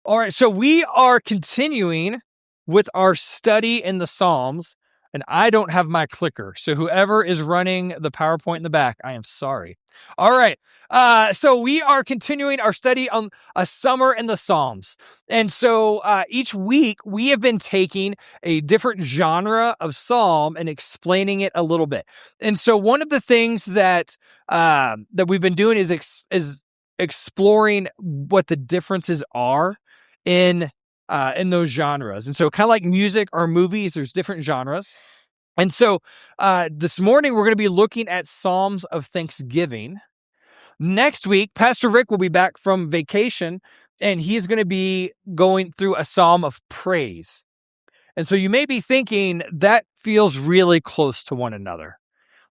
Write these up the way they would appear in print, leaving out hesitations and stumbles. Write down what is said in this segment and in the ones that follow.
All right, so we are continuing with our study in the Psalms, and I don't have my clicker. So whoever is running the PowerPoint in the back, I am sorry. All right, so we are continuing our study on a summer in the Psalms. And so each week we have been taking a different genre of psalm and explaining it a little bit. And so one of the things that that we've been doing is exploring what the differences are in those genres. And so kind of like music or movies, there's different genres. And so this morning we're going to be looking at Psalms of Thanksgiving. Next week, Pastor Rick will be back from vacation and he's going to be going through a Psalm of Praise. And so you may be thinking that feels really close to one another.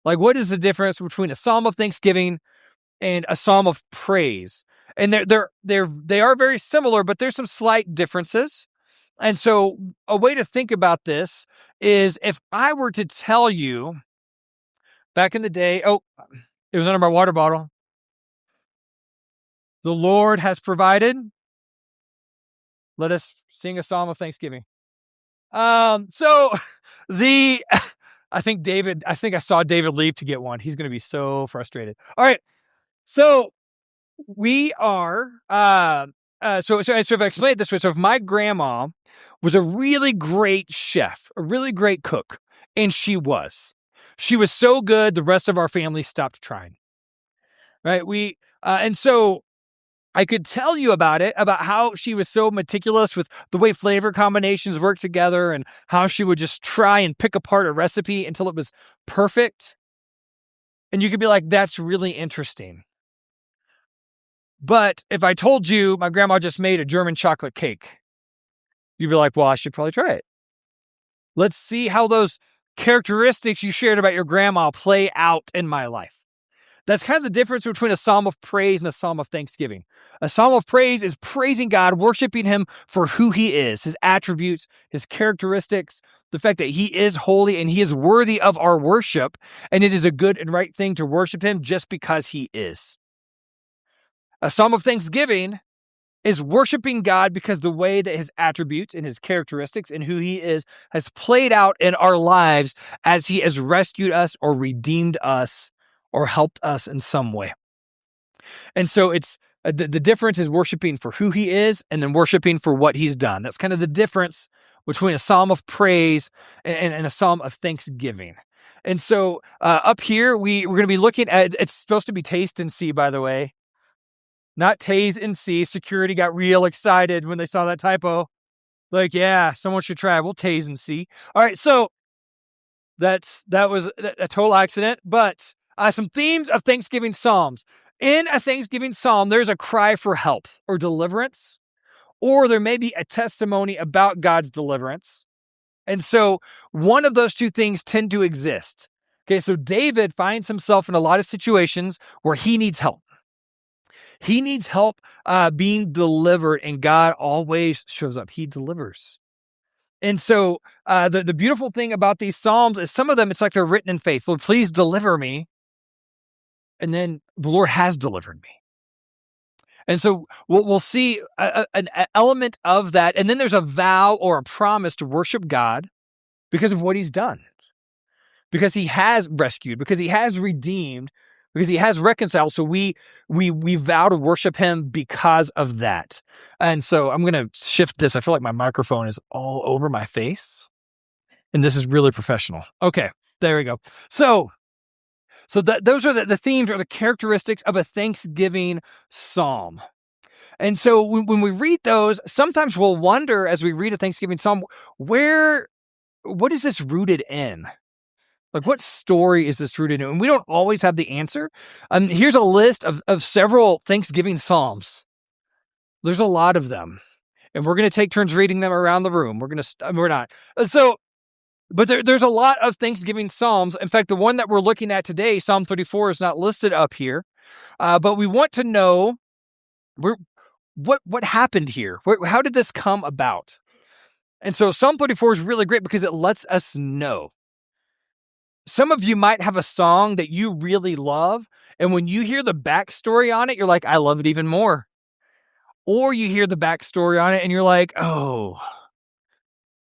Like, what is the difference between a Psalm of Thanksgiving and a Psalm of Praise? And they are very similar, but there's some slight differences. And so a way to think about this is if I were to tell you back in the day, it was under my water bottle. The Lord has provided. Let us sing a Psalm of Thanksgiving. So I think I saw David leave to get one. He's going to be so frustrated. All right. So we are, so if I explain it this way, so if my grandma was a really great chef, a really great cook, and she was so good, the rest of our family stopped trying, right? And so I could tell you about how she was so meticulous with the way flavor combinations work together and how she would just try and pick apart a recipe until it was perfect. And you could be like, that's really interesting. But if I told you my grandma just made a German chocolate cake, you'd be like, well, I should probably try it. Let's see how those characteristics you shared about your grandma play out in my life. That's kind of the difference between a Psalm of Praise and a Psalm of Thanksgiving. A Psalm of Praise is praising God, worshiping him for who he is, his attributes, his characteristics, the fact that he is holy and he is worthy of our worship, and it is a good and right thing to worship him just because he is. A Psalm of Thanksgiving is worshiping God because the way that his attributes and his characteristics and who he is has played out in our lives as he has rescued us or redeemed us or helped us in some way. And so it's the difference is worshiping for who he is and then worshiping for what he's done. That's kind of the difference between a Psalm of Praise and a Psalm of Thanksgiving. And so up here, we're going to be looking at, it's supposed to be taste and see, by the way. Not tase and see. Security got real excited when they saw that typo. Like, yeah, someone should try. We'll tase and see. All right, so that was a total accident. But some themes of Thanksgiving Psalms. In a Thanksgiving Psalm, there's a cry for help or deliverance, or there may be a testimony about God's deliverance. And so one of those two things tend to exist. Okay, so David finds himself in a lot of situations where he needs help. He needs help being delivered, and God always shows up. He delivers. And so the beautiful thing about these Psalms is some of them, it's like they're written in faith. Lord, please deliver me. And then the Lord has delivered me. And so we'll see an element of that. And then there's a vow or a promise to worship God because of what he's done. Because he has rescued, because he has redeemed, because he has reconciled. So we vow to worship him because of that. And so I'm going to shift this. I feel like my microphone is all over my face. And this is really professional. Okay, there we go. So those are the themes or the characteristics of a Thanksgiving psalm. And so when we read those, sometimes we'll wonder as we read a Thanksgiving psalm, what is this rooted in? Like, what story is this rooted in? And we don't always have the answer. Here's a list of several Thanksgiving psalms. There's a lot of them. And we're going to take turns reading them around the room. We're not. But there's a lot of Thanksgiving psalms. In fact, the one that we're looking at today, Psalm 34, is not listed up here. But we want to know what happened here. How did this come about? And so Psalm 34 is really great because it lets us know. Some of you might have a song that you really love, and when you hear the backstory on it, you're like, I love it even more. or you hear the backstory on it and you're like, oh,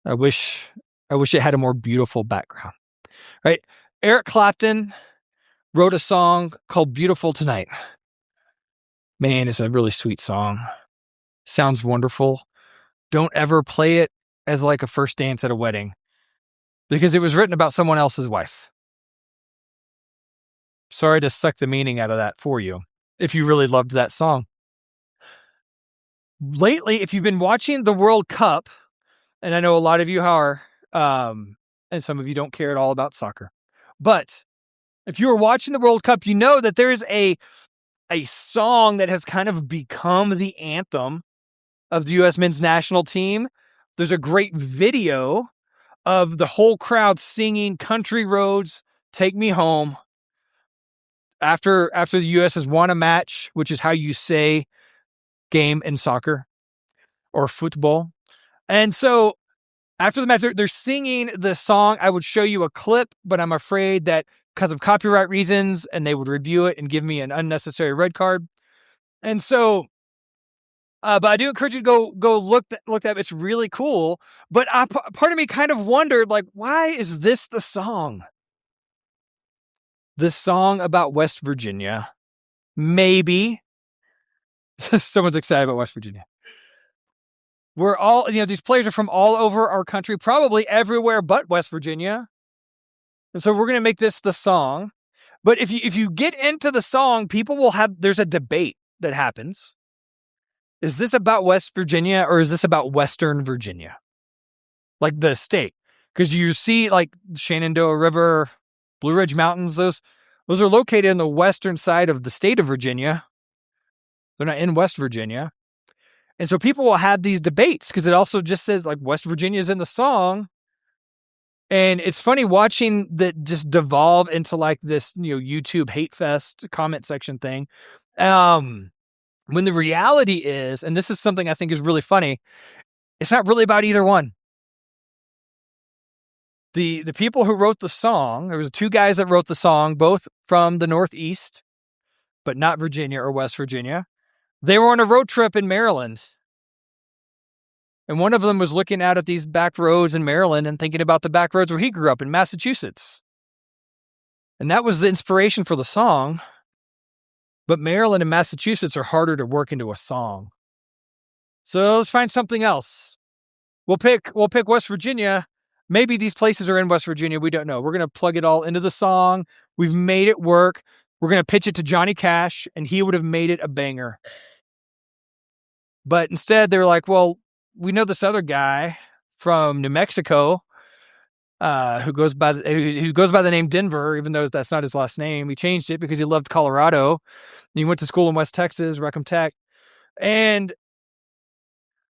I wish it had a more beautiful background, right? Eric Clapton wrote a song called Beautiful Tonight. Man, it's a really sweet song. Sounds wonderful. Don't ever play it as like a first dance at a wedding because it was written about someone else's wife. Sorry to suck the meaning out of that for you if you really loved that song. Lately, if you've been watching the World Cup, and I know a lot of you are, and some of you don't care at all about soccer, but if you were watching the World Cup, you know that there is a song that has kind of become the anthem of the U.S. men's national team. There's a great video of the whole crowd singing Country Roads, Take Me Home after the U.S. has won a match, which is how you say game in soccer or football. And so after the match, they're singing the song. I would show you a clip, but I'm afraid that because of copyright reasons, and they would review it and give me an unnecessary red card. And so, but I do encourage you to go look that. It's really cool. But part of me kind of wondered, like, why is this the song? The song about West Virginia. Maybe. Someone's excited about West Virginia. We're all, these players are from all over our country, probably everywhere but West Virginia. And so we're going to make this the song. But if you get into the song, people will there's a debate that happens. Is this about West Virginia or is this about Western Virginia? Like the state. Because you see like Shenandoah River, Blue Ridge Mountains, those are located in the western side of the state of Virginia. They're not in West Virginia. And so people will have these debates because it also just says like West Virginia is in the song. And it's funny watching that just devolve into like this, YouTube hate fest comment section thing. When the reality is, and this is something I think is really funny, it's not really about either one. The people who wrote the song, there was two guys that wrote the song, both from the Northeast, but not Virginia or West Virginia. They were on a road trip in Maryland. And one of them was looking out at these back roads in Maryland and thinking about the back roads where he grew up in Massachusetts. And that was the inspiration for the song. But Maryland and Massachusetts are harder to work into a song. So let's find something else. We'll pick West Virginia. Maybe these places are in West Virginia. We don't know. We're going to plug it all into the song. We've made it work. We're going to pitch it to Johnny Cash, and he would have made it a banger. But instead, they were like, well, we know this other guy from New Mexico who goes by the name Denver, even though that's not his last name. He changed it because he loved Colorado. And he went to school in West Texas, Recum Tech. And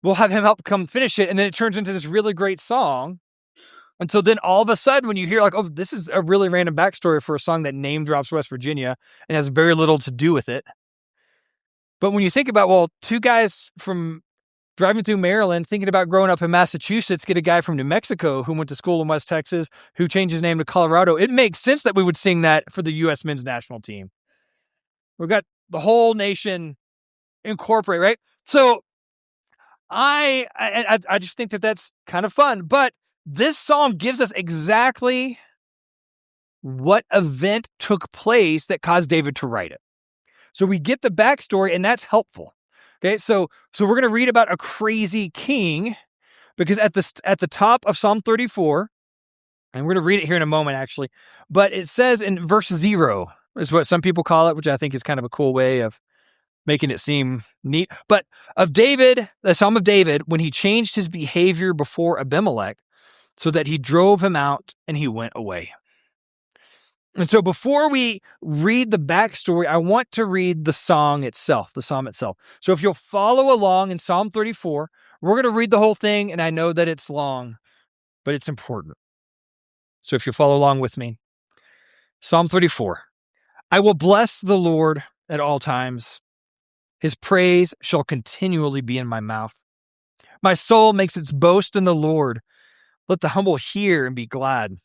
we'll have him help come finish it. And then it turns into this really great song. And so then all of a sudden, when you hear like, oh, this is a really random backstory for a song that name drops West Virginia and has very little to do with it. But when you think about, well, two guys from driving through Maryland, thinking about growing up in Massachusetts, get a guy from New Mexico who went to school in West Texas, who changed his name to Colorado, it makes sense that we would sing that for the U.S. men's national team. We've got the whole nation incorporate, right? So I just think that that's kind of fun. But this song gives us exactly what event took place that caused David to write it. So we get the backstory, and that's helpful. Okay, so we're going to read about a crazy king, because at the top of Psalm 34, and we're going to read it here in a moment, actually, but it says in verse 0, is what some people call it, which I think is kind of a cool way of making it seem neat. But of David, the Psalm of David, when he changed his behavior before Abimelech, so that he drove him out and he went away. And so before we read the backstory, I want to read the song itself, the psalm itself. So if you'll follow along in Psalm 34, we're going to read the whole thing, and I know that it's long, but it's important. So if you'll follow along with me. Psalm 34. I will bless the Lord at all times. His praise shall continually be in my mouth. My soul makes its boast in the Lord. Let the humble hear and be glad.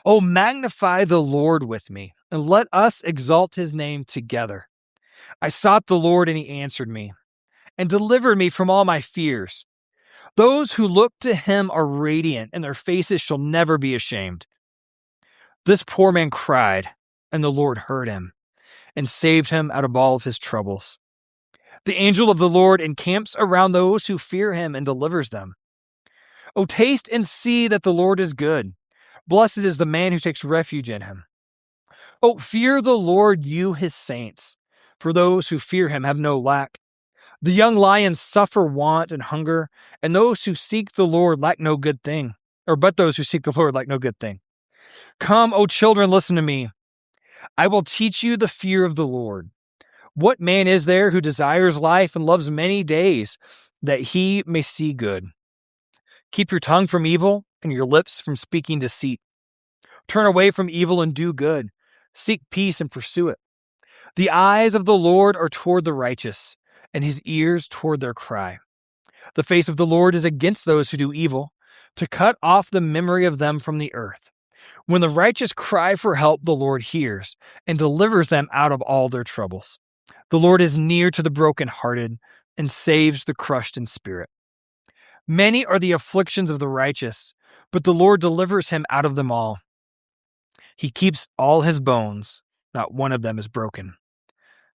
Oh, magnify the Lord with me, and let us exalt his name together. I sought the Lord, and he answered me, and delivered me from all my fears. Those who look to him are radiant, and their faces shall never be ashamed. This poor man cried, and the Lord heard him and saved him out of all of his troubles. The angel of the Lord encamps around those who fear him and delivers them. O taste and see that the Lord is good. Blessed is the man who takes refuge in him. Oh, fear the Lord, you his saints, for those who fear him have no lack. The young lions suffer want and hunger, and those who seek the Lord lack no good thing. But those who seek the Lord lack no good thing. Come, O children, listen to me. I will teach you the fear of the Lord. What man is there who desires life and loves many days, that he may see good? Keep your tongue from evil and your lips from speaking deceit. Turn away from evil and do good. Seek peace and pursue it. The eyes of the Lord are toward the righteous, and his ears toward their cry. The face of the Lord is against those who do evil, to cut off the memory of them from the earth. When the righteous cry for help, the Lord hears and delivers them out of all their troubles. The Lord is near to the brokenhearted and saves the crushed in spirit. Many are the afflictions of the righteous, but the Lord delivers him out of them all. He keeps all his bones, not one of them is broken.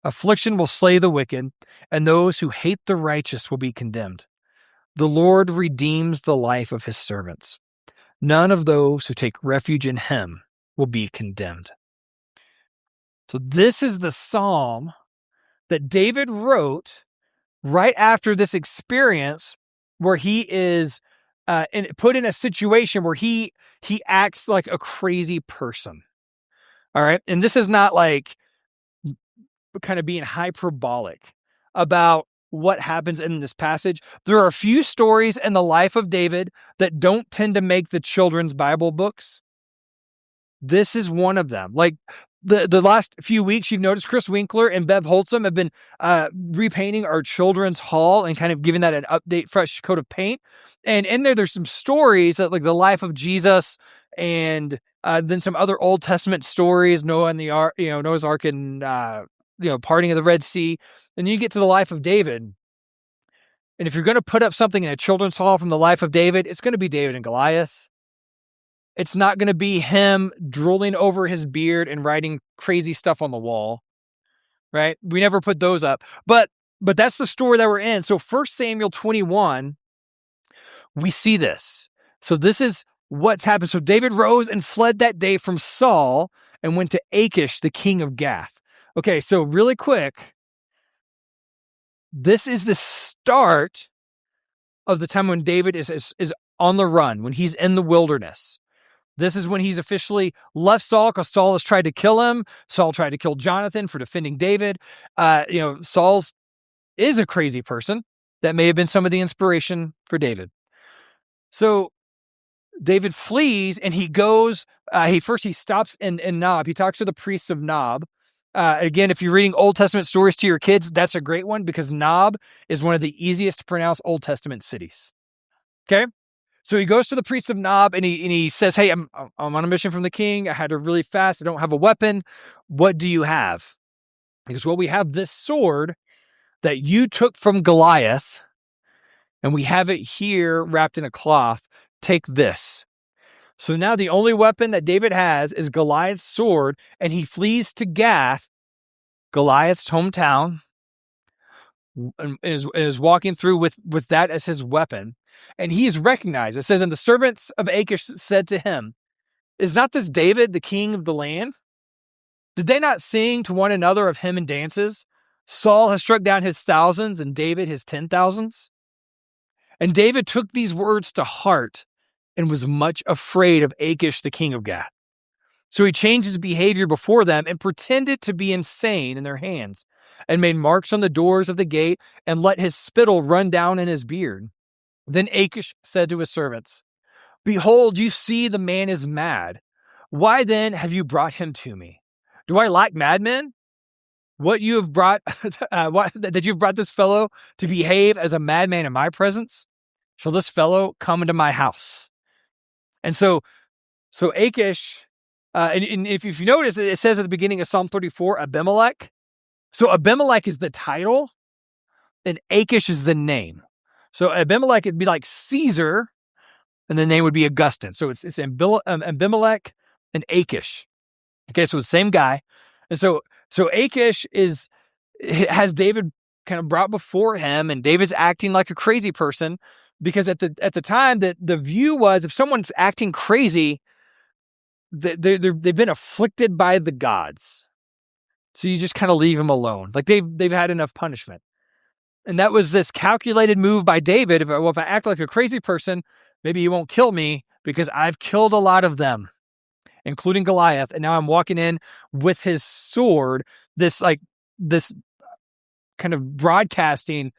Affliction will slay the wicked, and those who hate the righteous will be condemned. The Lord redeems the life of his servants. None of those who take refuge in him will be condemned. So this is the psalm that David wrote right after this experience where he is put in a situation where he acts like a crazy person. All right. And this is not like kind of being hyperbolic about what happens in this passage. There are a few stories in the life of David that don't tend to make the children's Bible books. This is one of them. Like the last few weeks, you've noticed Chris Winkler and Bev Holtzum have been repainting our children's hall and kind of giving that an update, fresh coat of paint. And in there's some stories that like the life of Jesus and then some other Old Testament stories, Noah and the Ark, Noah's Ark and parting of the Red Sea. And you get to the life of David. And if you're going to put up something in a children's hall from the life of David, it's going to be David and Goliath. It's not going to be him drooling over his beard and writing crazy stuff on the wall, right? We never put those up. But that's the story that we're in. So 1 Samuel 21, we see this. So this is what's happened. So David rose and fled that day from Saul and went to Achish, the king of Gath. Okay, so really quick, this is the start of the time when David is on the run, when he's in the wilderness. This is when he's officially left Saul because Saul has tried to kill him. Saul tried to kill Jonathan for defending David. Saul is a crazy person. That may have been some of the inspiration for David. So David flees and he goes, he stops in Nob. He talks to the priests of Nob. Again, if you're reading Old Testament stories to your kids, that's a great one because Nob is one of the easiest to pronounce Old Testament cities. Okay? So he goes to the priest of Nob and he says, hey, I'm on a mission from the king. I had to really fast. I don't have a weapon. What do you have? He goes, well, we have this sword that you took from Goliath and we have it here wrapped in a cloth. Take this. So now the only weapon that David has is Goliath's sword, and he flees to Gath, Goliath's hometown, and is walking through with that as his weapon. And he is recognized. It says, and the servants of Achish said to him, is not this David, the king of the land? Did they not sing to one another of him in dances? Saul has struck down his thousands and David his 10,000s. And David took these words to heart and was much afraid of Achish, the king of Gath. So he changed his behavior before them and pretended to be insane in their hands and made marks on the doors of the gate and let his spittle run down in his beard. Then Achish said to his servants, behold, you see the man is mad. Why then have you brought him to me? Do I lack madmen? What you have brought, that you've brought this fellow to behave as a madman in my presence? Shall this fellow come into my house? And so Achish, and if you notice, it says at the beginning of Psalm 34, Abimelech. So Abimelech is the title. and Achish is the name. So Abimelech, it'd be like Caesar, and the name would be Augustine. So it's Abimelech and Achish. Okay, so it's the same guy. And so Achish has David kind of brought before him, and David's acting like a crazy person, because at the time that the view was, if someone's acting crazy, they've been afflicted by the gods. So you just kind of leave them alone. Like they've had enough punishment. And that was this calculated move by David. If I act like a crazy person, maybe he won't kill me because I've killed a lot of them, including Goliath. And now I'm walking in with his sword, this kind of broadcasting,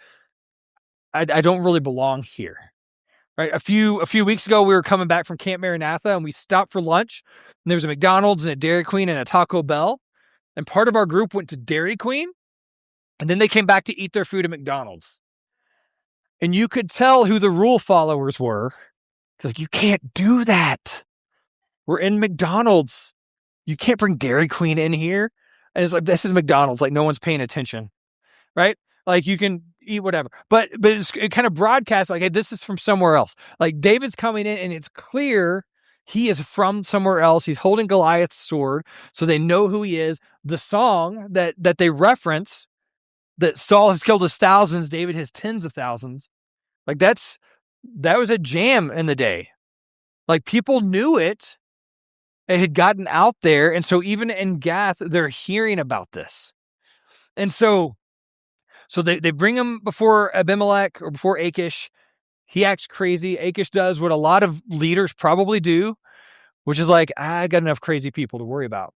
I don't really belong here. Right? A few weeks ago, we were coming back from Camp Maranatha, and we stopped for lunch. And there was a McDonald's and a Dairy Queen and a Taco Bell. And part of our group went to Dairy Queen, and then they came back to eat their food at McDonald's. And you could tell who the rule followers were. Like, you can't do that. We're in McDonald's. You can't bring Dairy Queen in here. And it's like, this is McDonald's. Like, no one's paying attention. Right? Like, you can eat whatever. But it kind of broadcasts like, hey, this is from somewhere else. Like, David's coming in, and it's clear he is from somewhere else. He's holding Goliath's sword, so they know who he is. The song that they reference, that Saul has killed his thousands, David his tens of thousands. Like, that was a jam in the day. Like, people knew it. It had gotten out there. And so even in Gath, they're hearing about this. And so they bring him before Abimelech or before Achish. He acts crazy. Achish does what a lot of leaders probably do, which is like, I got enough crazy people to worry about.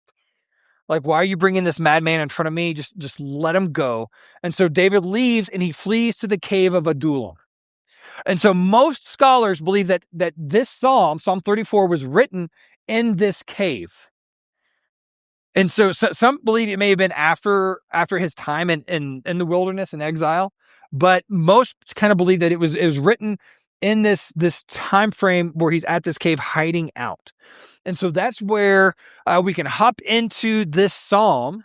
Like, why are you bringing this madman in front of me? Just let him go. And so David leaves, and he flees to the cave of Adullam. And so most scholars believe that this Psalm 34, was written in this cave. And so some believe it may have been after his time in the wilderness and exile, but most kind of believe that it was written in this time frame where he's at this cave hiding out. And so that's where we can hop into this psalm,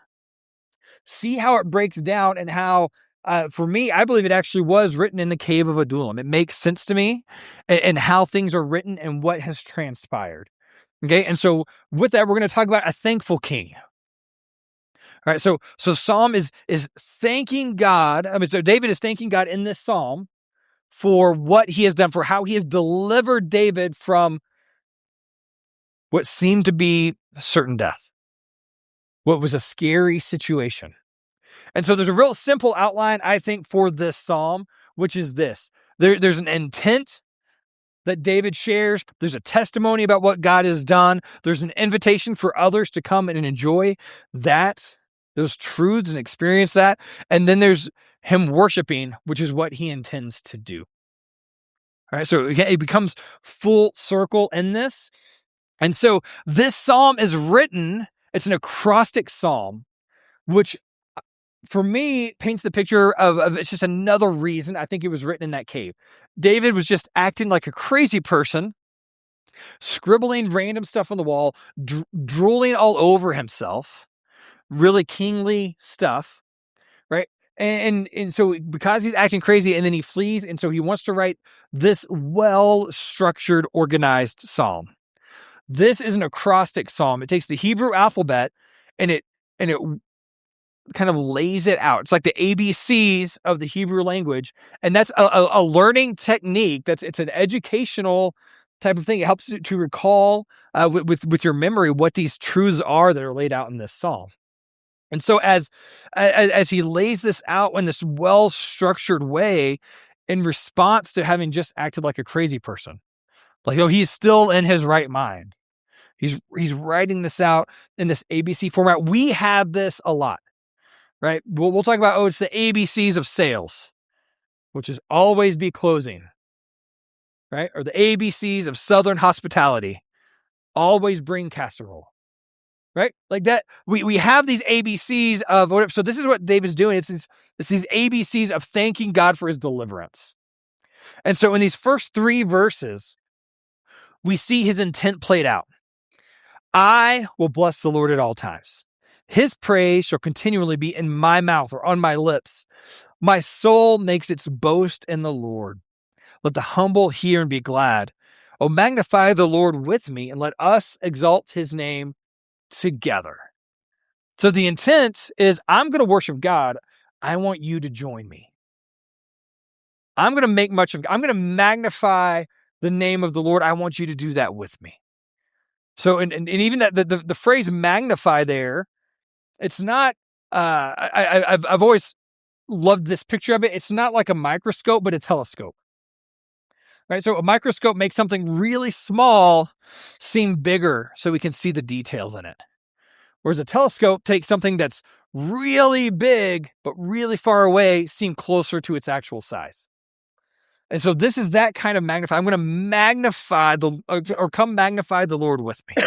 see how it breaks down, and how, for me, I believe it actually was written in the cave of Adullam. It makes sense to me, and how things are written and what has transpired. Okay, and so with that, we're going to talk about a thankful king. All right, so Psalm is thanking God. I mean, so David is thanking God in this psalm for what he has done, for how he has delivered David from what seemed to be certain death, what was a scary situation. And so there's a real simple outline, I think, for this psalm, which is this. There's an intent that David shares. There's a testimony about what God has done. There's an invitation for others to come and enjoy those truths and experience that. And then there's him worshiping, which is what he intends to do. All right, so it becomes full circle in this. And so this psalm is written, it's an acrostic psalm, which for me paints the picture of it's just another reason I think it was written in that cave. David was just acting like a crazy person, scribbling random stuff on the wall, drooling all over himself, really kingly stuff, right? And so because he's acting crazy, and then he flees, and so he wants to write this well-structured, organized psalm. This is an acrostic psalm. It takes the Hebrew alphabet and it kind of lays it out. It's like the ABCs of the Hebrew language. And that's a learning technique. It's an educational type of thing. It helps you to recall with your memory what these truths are that are laid out in this psalm. And so as he lays this out in this well-structured way in response to having just acted like a crazy person, like, he's still in his right mind. He's writing this out in this ABC format. We have this a lot, right? We'll talk about, it's the ABCs of sales, which is always be closing, right? Or the ABCs of Southern hospitality, always bring casserole, right? Like that. We have these ABCs of whatever. So this is what David's doing. It's these ABCs of thanking God for his deliverance. And so in these first 3 verses, we see his intent played out. I will bless the Lord at all times. His praise shall continually be in my mouth, or on my lips. My soul makes its boast in the Lord. Let the humble hear and be glad. Oh, magnify the Lord with me, and let us exalt his name together. So the intent is, I'm going to worship God. I want you to join me. I'm going to magnify the name of the Lord. I want you to do that with me. So, and even that the phrase magnify there, it's not, I've always loved this picture of it. It's not like a microscope, but a telescope. Right? So a microscope makes something really small seem bigger so we can see the details in it. Whereas a telescope takes something that's really big, but really far away, seem closer to its actual size. And so this is that kind of magnify. I'm going to magnify come magnify the Lord with me.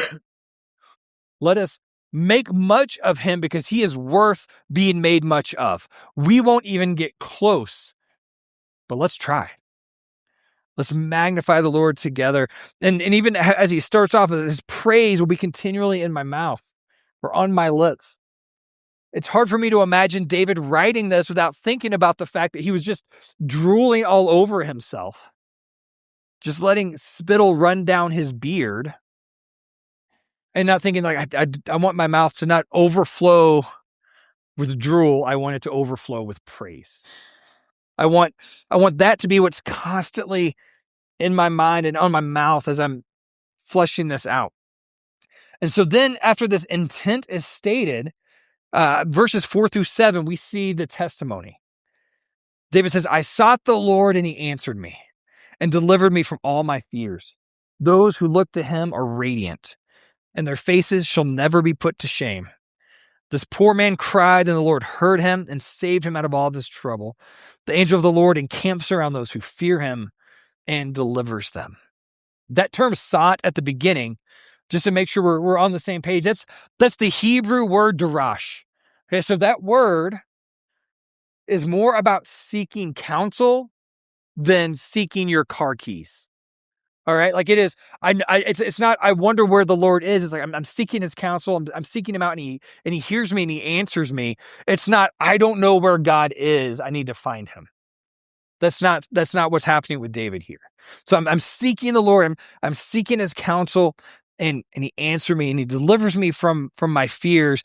Let us make much of him because he is worth being made much of. We won't even get close, but let's try. Let's magnify the Lord together. And even as he starts off, his praise will be continually in my mouth or on my lips. It's hard for me to imagine David writing this without thinking about the fact that he was just drooling all over himself, just letting spittle run down his beard, and not thinking like, I want my mouth to not overflow with drool. I want it to overflow with praise. I want that to be what's constantly in my mind and on my mouth as I'm fleshing this out. And so then after this intent is stated, verses 4-7, we see the testimony. David says, I sought the Lord and he answered me and delivered me from all my fears. Those who look to him are radiant, and their faces shall never be put to shame. This poor man cried, and the Lord heard him and saved him out of all of his trouble. The angel of the Lord encamps around those who fear him and delivers them. That term sought at the beginning, just to make sure we're on the same page, that's the Hebrew word darash. Okay, so that word is more about seeking counsel than seeking your car keys. All right, like it is. It's not. I wonder where the Lord is. It's like I'm seeking his counsel. I'm seeking him out, and he hears me and he answers me. It's not. I don't know where God is. I need to find him. That's not what's happening with David here. So I'm seeking the Lord. I'm seeking his counsel, and he answers me and he delivers me from my fears.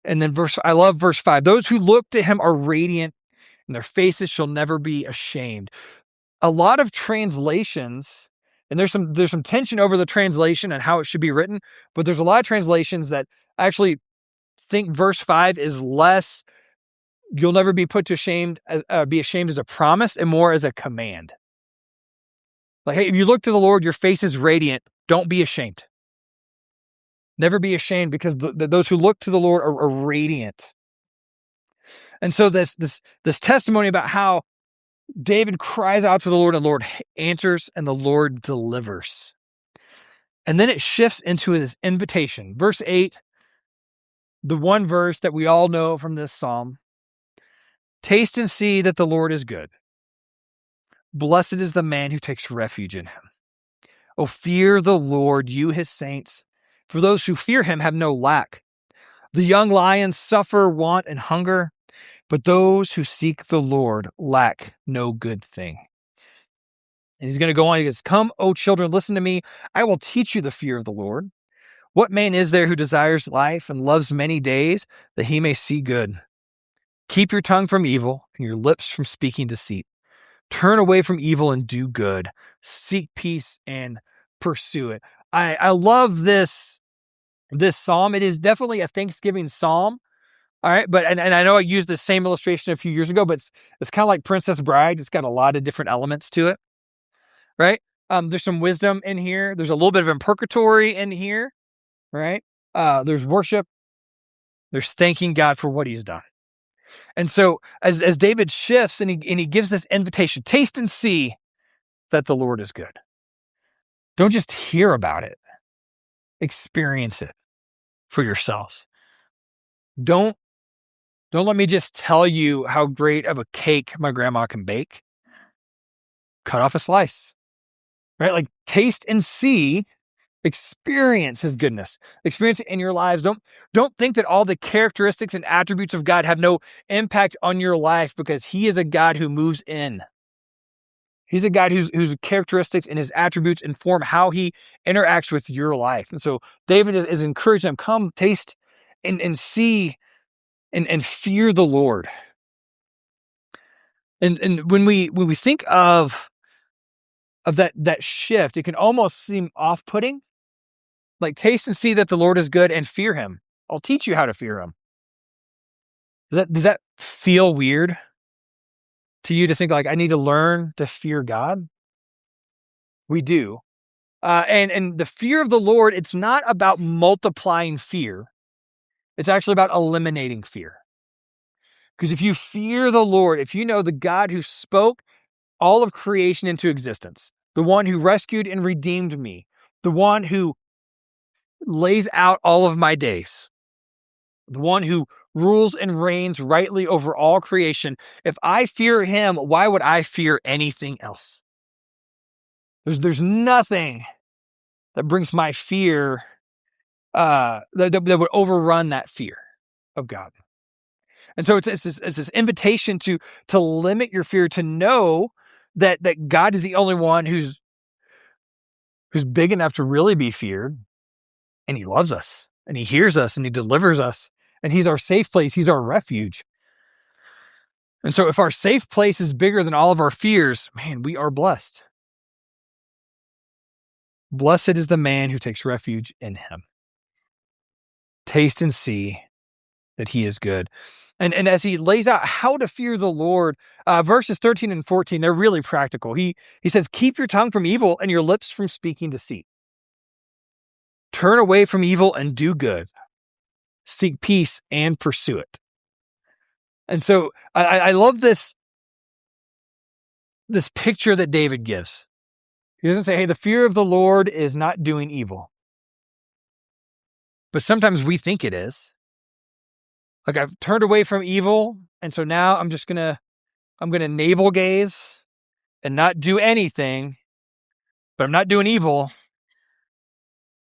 And then I love verse 5. Those who look to him are radiant, and their faces shall never be ashamed. A lot of translations, and there's some tension over the translation and how it should be written, but there's a lot of translations that actually think verse 5 is less, you'll never be put to shame, be ashamed as a promise, and more as a command. Like, hey, if you look to the Lord, your face is radiant. Don't be ashamed. Never be ashamed, because those who look to the Lord are radiant. And so this testimony about how David cries out to the Lord, and the Lord answers, and the Lord delivers. And then it shifts into this invitation. Verse 8, the one verse that we all know from this psalm. Taste and see that the Lord is good. Blessed is the man who takes refuge in him. Oh, fear the Lord, you his saints, for those who fear him have no lack. The young lions suffer want and hunger, but those who seek the Lord lack no good thing. And he's going to go on. He goes, come, O children, listen to me. I will teach you the fear of the Lord. What man is there who desires life and loves many days that he may see good? Keep your tongue from evil and your lips from speaking deceit. Turn away from evil and do good. Seek peace and pursue it. I love this psalm. It is definitely a Thanksgiving psalm. All right, but and I know I used the same illustration a few years ago, but it's kind of like Princess Bride. It's got a lot of different elements to it, right? There's some wisdom in here. There's a little bit of imprecatory in here, right? There's worship. There's thanking God for what he's done. And so as David shifts and he gives this invitation, taste and see that the Lord is good. Don't just hear about it. Experience it for yourselves. Don't let me just tell you how great of a cake my grandma can bake. Cut off a slice, right? Like taste and see Experience his goodness. Experience it in your lives. Don't think that all the characteristics and attributes of God have no impact on your life, because he is a God who moves in. He's a God whose characteristics and his attributes inform how he interacts with your life. And so David is encouraging them, come taste and see and fear the Lord. And when we think of that shift, it can almost seem off-putting. Like, taste and see that the Lord is good and fear him. I'll teach you how to fear him. Does that feel weird to you, to think like, I need to learn to fear God? We do. And the fear of the Lord, it's not about multiplying fear. It's actually about eliminating fear. Because if you fear the Lord, if you know the God who spoke all of creation into existence, the one who rescued and redeemed me, the one who lays out all of my days, the one who rules and reigns rightly over all creation, if I fear him, why would I fear anything else? There's nothing that brings my fear, that would overrun that fear of God. And so it's this invitation to limit your fear, to know that God is the only one who's big enough to really be feared, and he loves us, and he hears us, and he delivers us, and he's our safe place. He's our refuge. And so if our safe place is bigger than all of our fears, man, we are blessed. Blessed is the man who takes refuge in him. Taste and see that he is good. And as he lays out how to fear the Lord, verses 13 and 14, they're really practical. He says, keep your tongue from evil and your lips from speaking deceit. Turn away from evil and do good. Seek peace and pursue it. And so I love this picture that David gives. He doesn't say, hey, the fear of the Lord is not doing evil. But sometimes we think it is. Like, I've turned away from evil, and so now I'm gonna navel gaze and not do anything, but I'm not doing evil,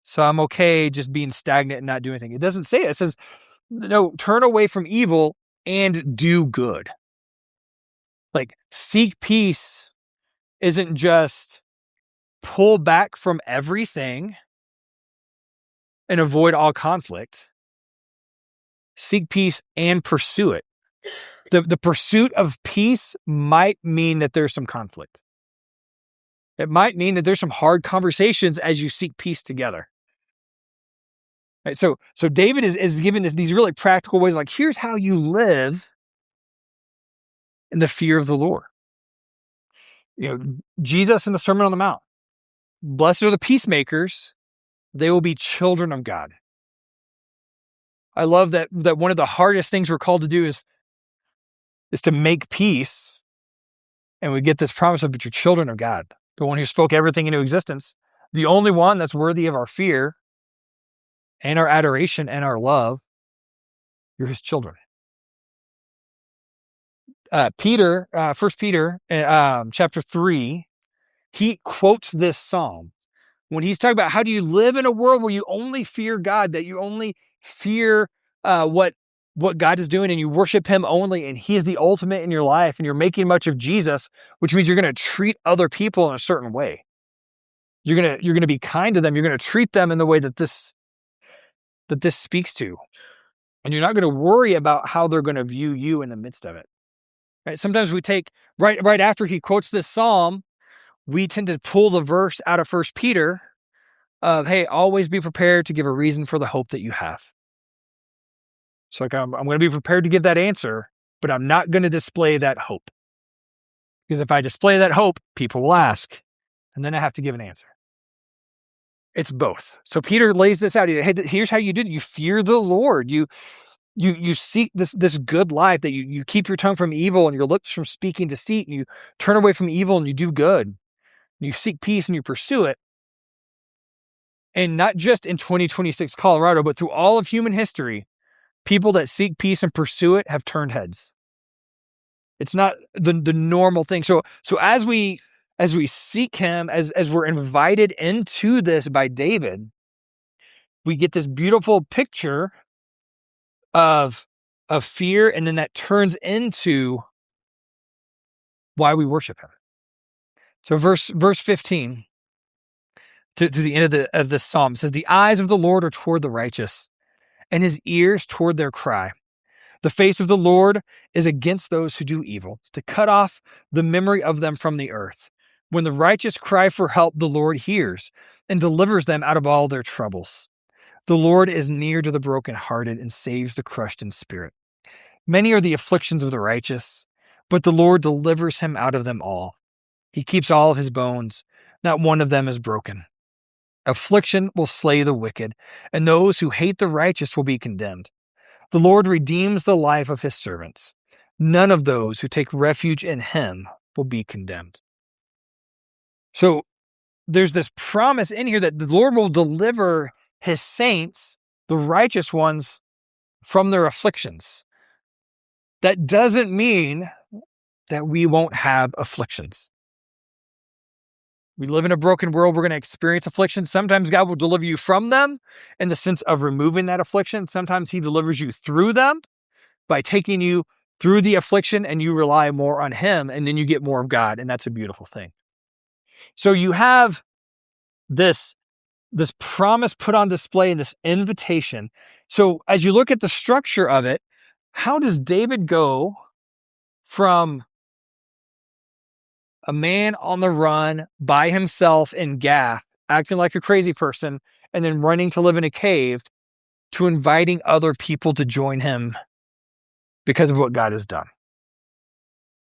so I'm okay just being stagnant and not doing anything. It doesn't say it. It says, no, turn away from evil and do good. Like, seek peace isn't just pull back from everything and avoid all conflict. Seek peace and pursue it. The pursuit of peace might mean that there's some conflict. It might mean that there's some hard conversations as you seek peace together. Right? So David is giving these really practical ways, like, here's how you live in the fear of the Lord. Jesus in the Sermon on the Mount. Blessed are the peacemakers, they will be children of God. I love that one of the hardest things we're called to do is to make peace. And we get this promise of, but you're children of God, the one who spoke everything into existence, the only one that's worthy of our fear and our adoration and our love. You're his children. Peter, 1 Peter, chapter 3, he quotes this psalm when he's talking about how do you live in a world where you only fear God, that you only fear what God is doing, and you worship him only, and he is the ultimate in your life, and you're making much of Jesus, which means you're going to treat other people in a certain way. You're going to be kind to them. You're going to treat them in the way that this speaks to, and you're not going to worry about how they're going to view you in the midst of it. Right? Sometimes we take right after he quotes this psalm, we tend to pull the verse out of 1 Peter of, hey, always be prepared to give a reason for the hope that you have. So like, I'm going to be prepared to give that answer, but I'm not going to display that hope. Because if I display that hope, people will ask, and then I have to give an answer. It's both. So Peter lays this out. Hey, here's how you do it. You fear the Lord. You seek this good life, that you keep your tongue from evil and your lips from speaking deceit. And you turn away from evil and you do good. You seek peace and you pursue it. And not just in 2026 Colorado, but through all of human history, people that seek peace and pursue it have turned heads. It's not the normal thing. So as we as we seek him, as we're invited into this by David, we get this beautiful picture of fear, and then that turns into why we worship him. So verse 15 to the end of this psalm says, "The eyes of the Lord are toward the righteous, and his ears toward their cry. The face of the Lord is against those who do evil, to cut off the memory of them from the earth. When the righteous cry for help, the Lord hears and delivers them out of all their troubles. The Lord is near to the brokenhearted and saves the crushed in spirit. Many are the afflictions of the righteous, but the Lord delivers him out of them all. He keeps all of his bones, not one of them is broken. Affliction will slay the wicked, and those who hate the righteous will be condemned. The Lord redeems the life of his servants. None of those who take refuge in him will be condemned." So there's this promise in here that the Lord will deliver his saints, the righteous ones, from their afflictions. That doesn't mean that we won't have afflictions. We live in a broken world. We're going to experience afflictions. Sometimes God will deliver you from them in the sense of removing that affliction. Sometimes he delivers you through them by taking you through the affliction, and you rely more on him, and then you get more of God, and that's a beautiful thing. So you have this promise put on display and this invitation. So as you look at the structure of it, how does David go from a man on the run by himself in Gath, acting like a crazy person, and then running to live in a cave, to inviting other people to join him because of what God has done?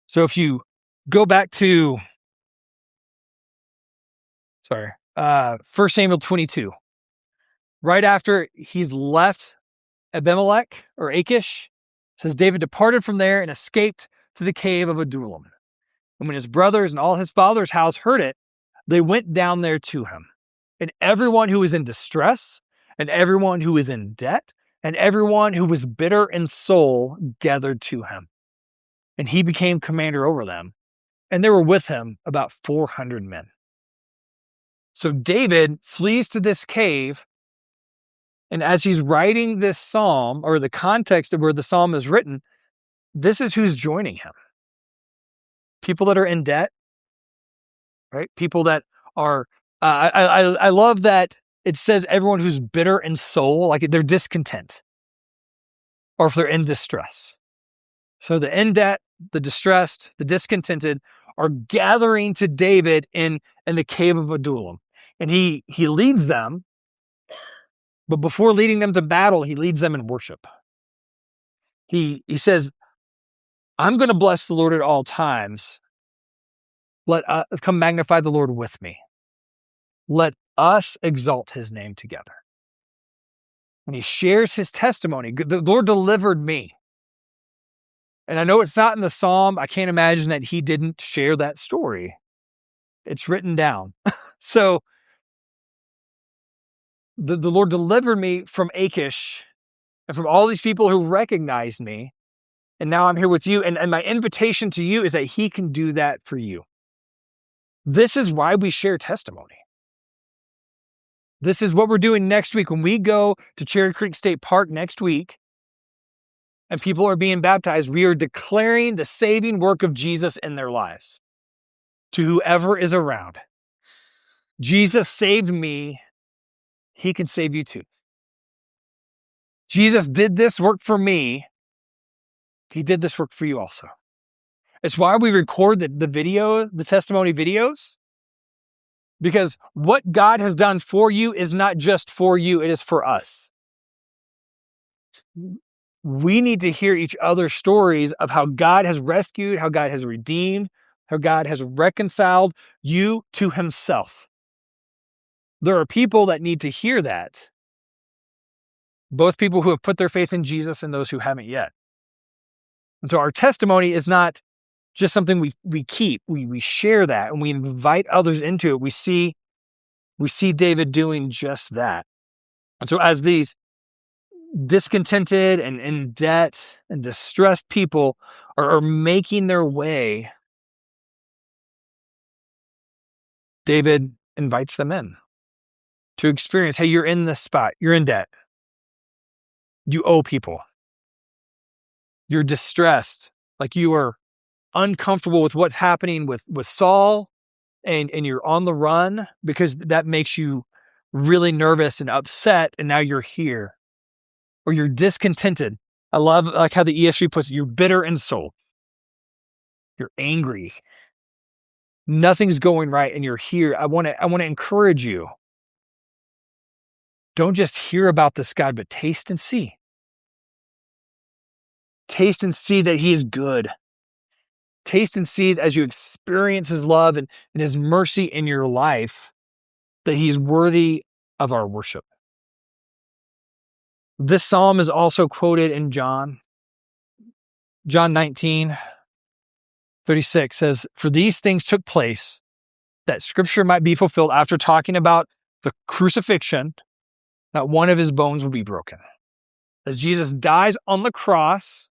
So if you go back to 1 Samuel 22, right after he's left Abimelech or Achish, says David departed from there and escaped to the cave of Adullam. And when his brothers and all his father's house heard it, they went down there to him. And everyone who was in distress, and everyone who was in debt, and everyone who was bitter in soul gathered to him. And he became commander over them. And there were with him about 400 men. So David flees to this cave. And as he's writing this psalm, or the context of where the psalm is written, this is who's joining him. People that are in debt, right? People that are, I love that it says everyone who's bitter in soul, like they're discontent, or if they're in distress. So the in debt, the distressed, the discontented are gathering to David in the cave of Adullam. And he leads them, but before leading them to battle, he leads them in worship. He says, "I'm going to bless the Lord at all times. Let us come magnify the Lord with me. Let us exalt his name together." And he shares his testimony. The Lord delivered me. And I know it's not in the psalm. I can't imagine that he didn't share that story. It's written down. So the Lord delivered me from Achish and from all these people who recognized me. And now I'm here with you. And my invitation to you is that he can do that for you. This is why we share testimony. This is what we're doing next week. When we go to Cherry Creek State Park next week and people are being baptized, we are declaring the saving work of Jesus in their lives to whoever is around. Jesus saved me. He can save you too. Jesus did this work for me. He did this work for you also. It's why we record the testimony videos, because what God has done for you is not just for you, it is for us. We need to hear each other's stories of how God has rescued, how God has redeemed, how God has reconciled you to himself. There are people that need to hear that. Both people who have put their faith in Jesus and those who haven't yet. And so our testimony is not just something we keep. We share that and we invite others into it. We see David doing just that. And so as these discontented and in debt and distressed people are making their way David invites them in to experience, hey, you're in this spot. You're in debt. You owe people. You're distressed. Like you are uncomfortable with what's happening with Saul, and you're on the run because that makes you really nervous and upset, and now you're here. Or you're discontented. I love like how the ESV puts it, you're bitter in soul. You're angry. Nothing's going right, and you're here. I want to encourage you. Don't just hear about this God, but taste and see. Taste and see that he is good. Taste and see as you experience his love and his mercy in your life, that he's worthy of our worship. This psalm is also quoted in John 19:36 says, "For these things took place, that scripture might be fulfilled," after talking about the crucifixion, that one of his bones would be broken. As Jesus dies on the cross,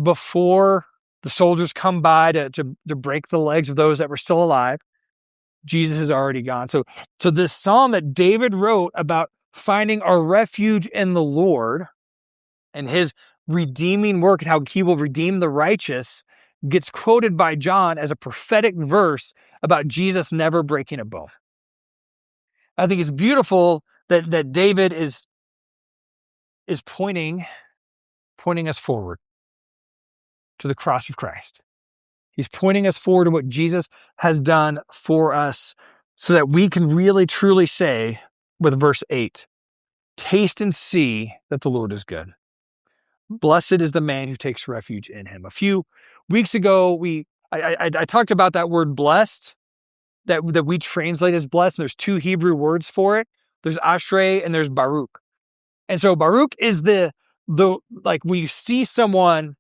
before the soldiers come by to break the legs of those that were still alive, Jesus is already gone. So this psalm that David wrote about finding our refuge in the Lord and his redeeming work and how he will redeem the righteous gets quoted by John as a prophetic verse about Jesus never breaking a bone. I think it's beautiful that David is pointing us forward to the cross of Christ. He's pointing us forward to what Jesus has done for us so that we can really truly say with verse 8, taste and see that the Lord is good. Blessed is the man who takes refuge in him. A few weeks ago, I talked about that word blessed, that we translate as blessed. And there's two Hebrew words for it. There's Ashrei and there's Baruch. And so Baruch is the like when you see someone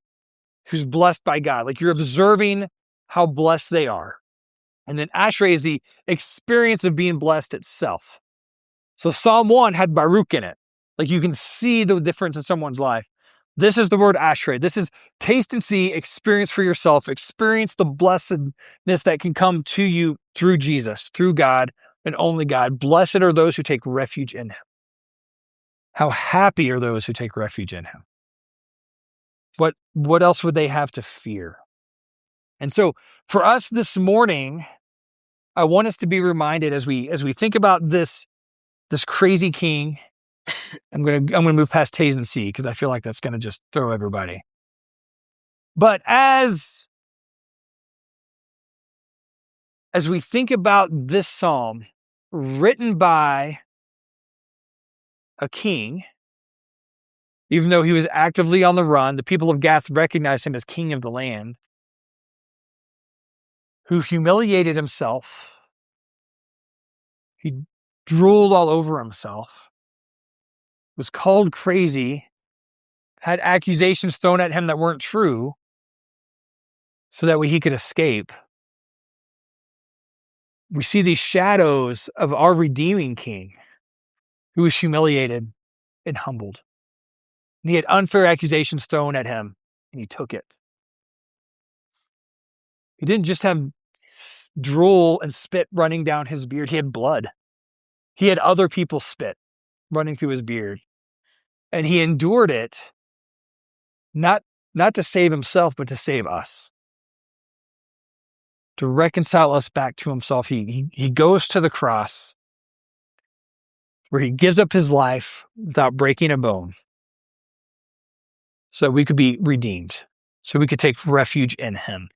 who's blessed by God, like you're observing how blessed they are. And then Ashrei is the experience of being blessed itself. So Psalm 1 had Baruch in it. Like you can see the difference in someone's life. This is the word Ashrei. This is taste and see, experience for yourself, experience the blessedness that can come to you through Jesus, through God and only God. Blessed are those who take refuge in him. How happy are those who take refuge in him. What else would they have to fear? And so for us this morning, I want us to be reminded as we think about this crazy king. I'm gonna move past taste and see because I feel like that's gonna just throw everybody. But as we think about this psalm written by a king, even though he was actively on the run, the people of Gath recognized him as king of the land, who humiliated himself. He drooled all over himself, was called crazy, had accusations thrown at him that weren't true, so that way he could escape. We see these shadows of our redeeming king, who was humiliated and humbled. And he had unfair accusations thrown at him, and he took it. He didn't just have drool and spit running down his beard. He had blood. He had other people's spit running through his beard. And he endured it, not to save himself, but to save us. To reconcile us back to himself. He goes to the cross, where he gives up his life without breaking a bone, so we could be redeemed, so we could take refuge in him.